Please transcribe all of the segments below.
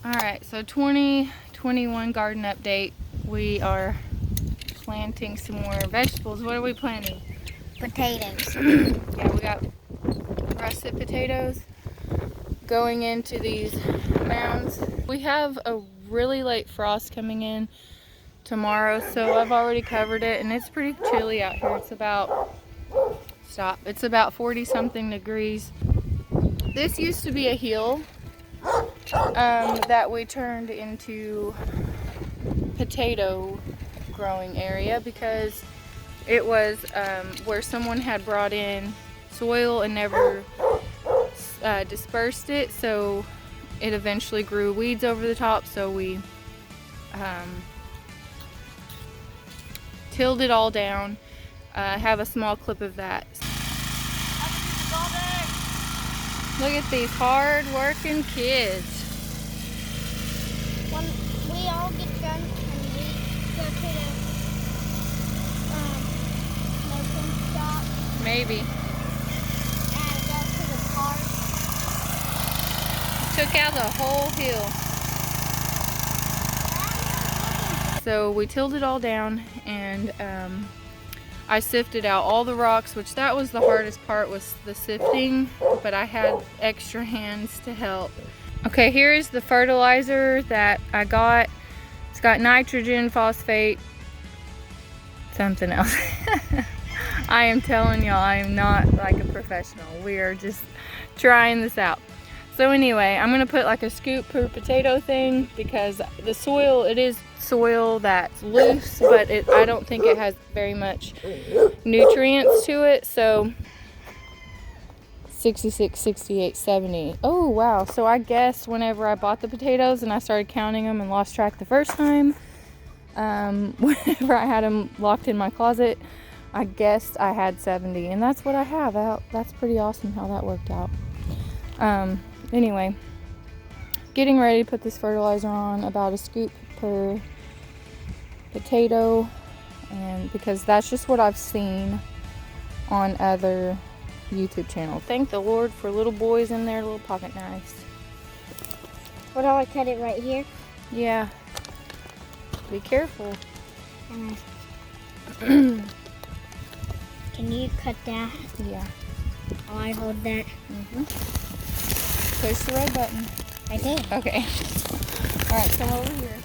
Alright, so 2021 garden update. We are planting some more vegetables. What are we planting? Potatoes. Yeah, we got russet potatoes going into these mounds. We have a really late frost coming in tomorrow, so I've already covered it, and it's pretty chilly out here. It's about, it's about 40 something degrees. This used to be a hill that we turned into potato growing area because it was where someone had brought in soil and never dispersed it, so it eventually grew weeds over the top, so we tilled it all down. I have a small clip of that. Look at these hard-working kids. When we all get done and we go to the smoking shop. Maybe. And go to the park. Took out the whole hill. So we tilled it all down, and I sifted out all the rocks, which that was the hardest part, was the sifting, but I had extra hands to help. Okay, here is the fertilizer that I got. It's got nitrogen, phosphate, something else. I am telling y'all, I am not like a professional. We are just trying this out. So anyway, I'm gonna put like a scoop per potato thing because the soil, it is soil that's loose, but I don't think it has very much nutrients to it. So 66, 68, 70. Oh wow, so I guess whenever I bought the potatoes and I started counting them and lost track the first time, whenever I had them locked in my closet, I guessed I had 70, and that's what I have out. That's pretty awesome how that worked out. Anyway, getting ready to put this fertilizer on, about a scoop per potato, and because that's just what I've seen on other YouTube channels. Thank the Lord for little boys in their little pocket knives. What do I cut it right here? Yeah. Be careful. Can you cut that? Yeah. Oh, I hold that. Push the red button. I did. Okay. Alright, come over here.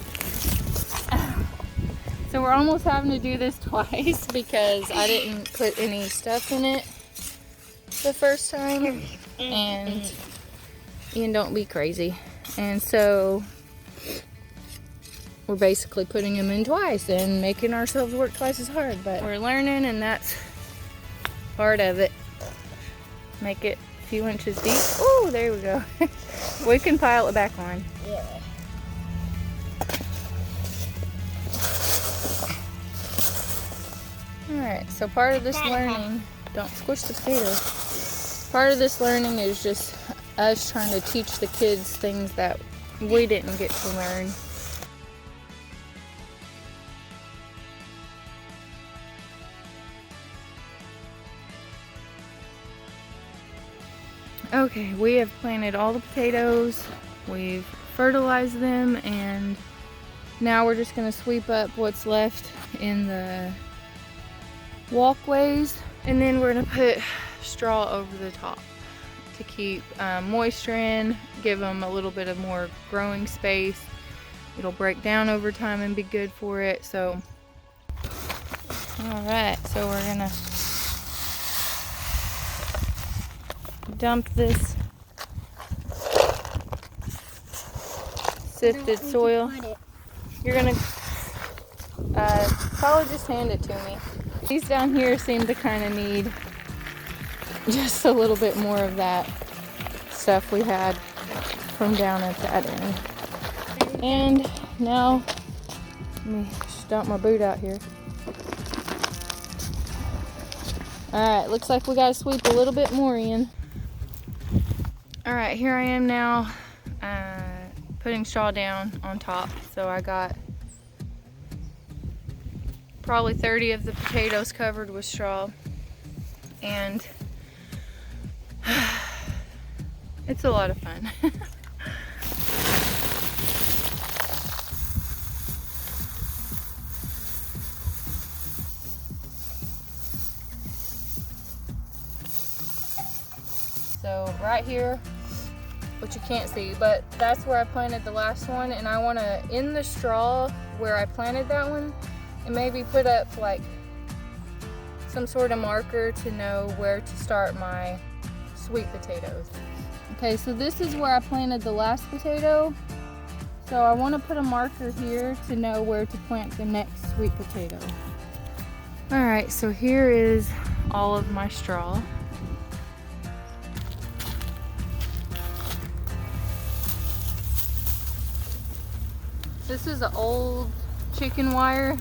So we're almost having to do this twice because I didn't put any stuff in it the first time. And Ian, don't be crazy. And so we're basically putting them in twice and making ourselves work twice as hard. But we're learning, and that's part of it. Make it a few inches deep. Oh, there we go. We can pile it back on. Yeah. Alright, so part of this learning, don't squish the potatoes. Part of this learning is just us trying to teach the kids things that we didn't get to learn. Okay, we have planted all the potatoes, we've fertilized them, and now we're just going to sweep up what's left in the walkways, and then we're going to put straw over the top to keep moisture in, give them a little bit of more growing space. It'll break down over time and be good for it. So alright, so we're going to dump this sifted soil. You're gonna probably just hand it to me. These down here seem to kind of need just a little bit more of that stuff we had from down at that end. And now, let me just dump my boot out here. Alright, looks like we gotta sweep a little bit more in. Alright, here I am now putting straw down on top. So I got probably 30 of the potatoes covered with straw, and it's a lot of fun. So right here, which you can't see, but that's where I planted the last one, and I want to, in the straw where I planted that one, and maybe put up like some sort of marker to know where to start my sweet potatoes. Okay, so this is where I planted the last potato. So I want to put a marker here to know where to plant the next sweet potato. All right, so here is all of my straw. This is an old chicken wire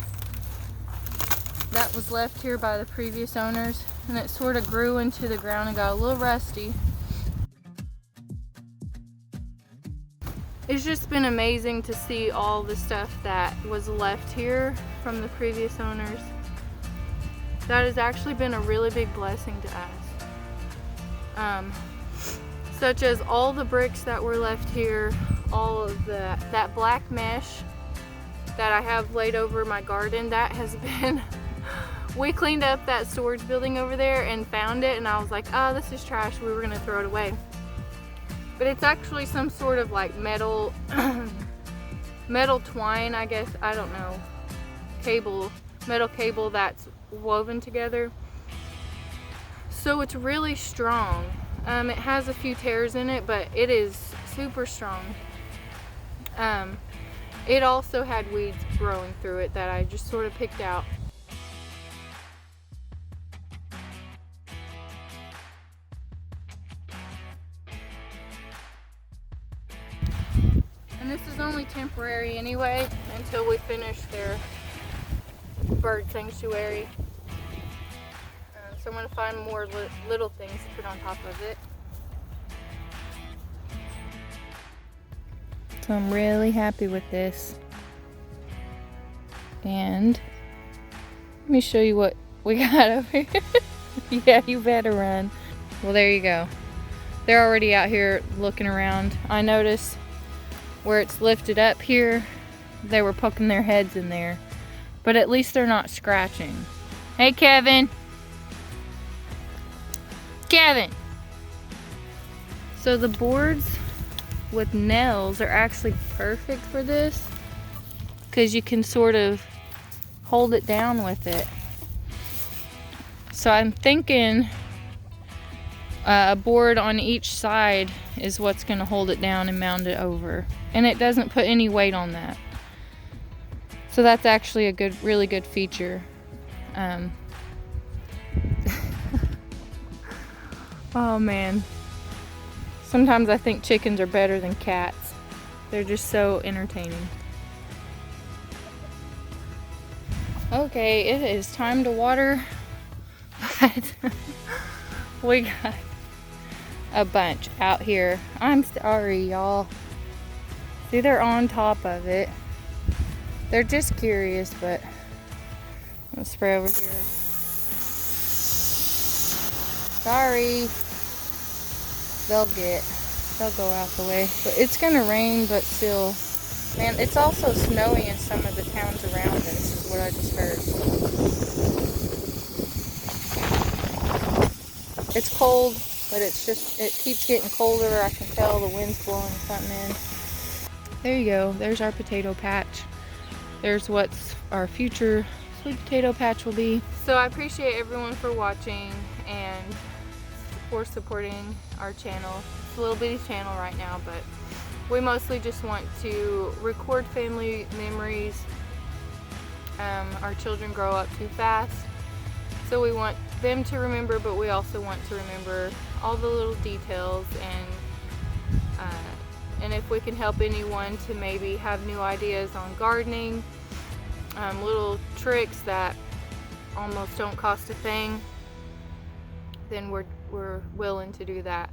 that was left here by the previous owners, and it sort of grew into the ground and got a little rusty. It's just been amazing to see all the stuff that was left here from the previous owners. That has actually been a really big blessing to us. Such as all the bricks that were left here, all of that black mesh that I have laid over my garden, that has been, we cleaned up that storage building over there and found it, and I was like, oh, this is trash, we were gonna throw it away. But it's actually some sort of like metal, metal twine, I guess, I don't know, cable, metal cable that's woven together. So it's really strong. It has a few tears in it, but it is super strong. It also had weeds growing through it that I just sort of picked out. And this is only temporary anyway, until we finish their bird sanctuary. So I'm gonna find more little things to put on top of it. So I'm really happy with this. And let me show you what we got over here. Yeah, you better run. Well, there you go. They're already out here looking around. I noticed where it's lifted up here, they were poking their heads in there. But at least they're not scratching. Hey, Kevin. Kevin. So the boards with nails are actually perfect for this, because you can sort of hold it down with it. So I'm thinking a board on each side is what's going to hold it down and mount it over, and it doesn't put any weight on that. So that's actually a good, really good feature. Oh man, sometimes I think chickens are better than cats. They're just so entertaining. Okay, it is time to water, but we got a bunch out here. I'm sorry, y'all. See, they're on top of it. They're just curious, but let's spray over here. Sorry. They'll go out the way. But it's gonna rain, but still. Man, it's also snowy in some of the towns around us, is what I just heard. It's cold, but it's just, it keeps getting colder. I can tell the wind's blowing something in. There you go. There's our potato patch. There's what our future sweet potato patch will be. So I appreciate everyone for watching and for supporting our channel. It's a little bitty channel right now, but we mostly just want to record family memories. Our children grow up too fast, so we want them to remember, but we also want to remember all the little details, and if we can help anyone to maybe have new ideas on gardening, little tricks that almost don't cost a thing, then we're willing to do that.